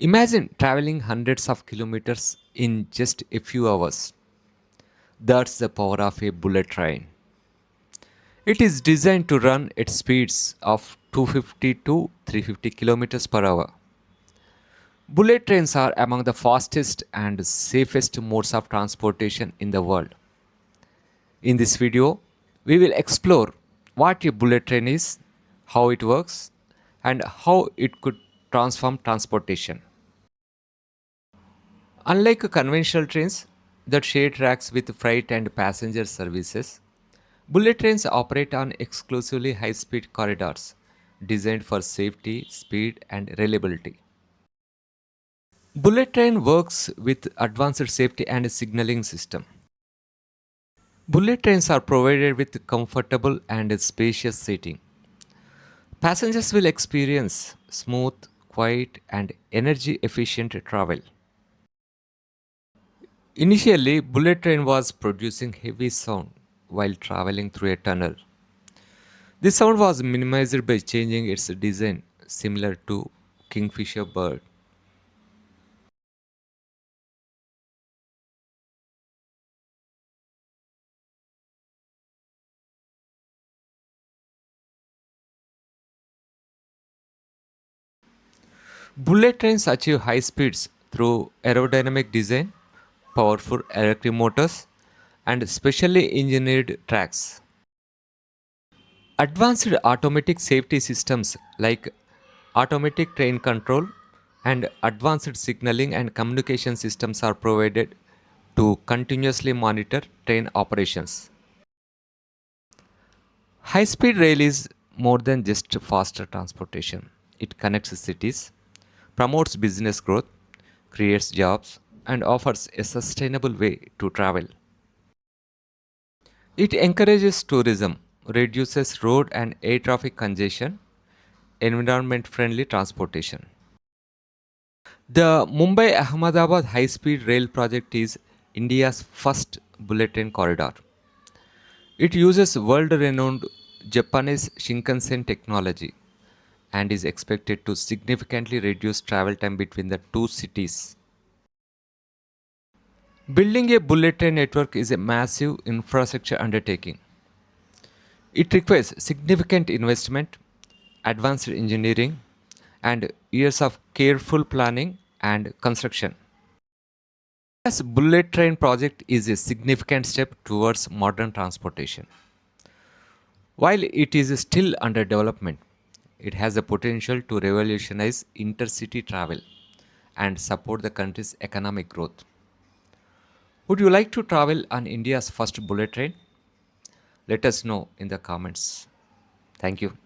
Imagine traveling hundreds of kilometers in just a few hours. That's the power of a bullet train. It is designed to run at speeds of 250 to 350 kilometers per hour. Bullet trains are among the fastest and safest modes of transportation in the world. In this video, we will explore what a bullet train is, how it works, and how it could transform transportation. Unlike conventional trains that share tracks with freight and passenger services, bullet trains operate on exclusively high speed corridors designed for safety, speed, and reliability. Bullet train works with advanced safety and signaling system. Bullet trains are provided with comfortable and spacious seating. Passengers will experience smooth, quiet, and energy efficient travel. Initially, bullet train was producing heavy sound while traveling through a tunnel. This sound was minimized by changing its design similar to kingfisher bird. Bullet trains achieve high speeds through aerodynamic design, powerful electric motors, and specially engineered tracks. Advanced automatic safety systems like automatic train control and advanced signaling and communication systems are provided to continuously monitor train operations. High speed rail is more than just faster transportation. It connects cities, promotes business growth, creates jobs, and offers a sustainable way to travel. It encourages tourism, reduces road and air traffic congestion, environment friendly transportation. The Mumbai Ahmedabad High Speed Rail project is India's first bullet train corridor. It uses world renowned Japanese Shinkansen technology and is expected to significantly reduce travel time between the two cities. Building a bullet train network is a massive infrastructure undertaking. It requires significant investment, advanced engineering, and years of careful planning and construction. This bullet train project is a significant step towards modern transportation. While it is still under development, it has the potential to revolutionize intercity travel and support the country's economic growth. Would you like to travel on India's first bullet train? Let us know in the comments. Thank you.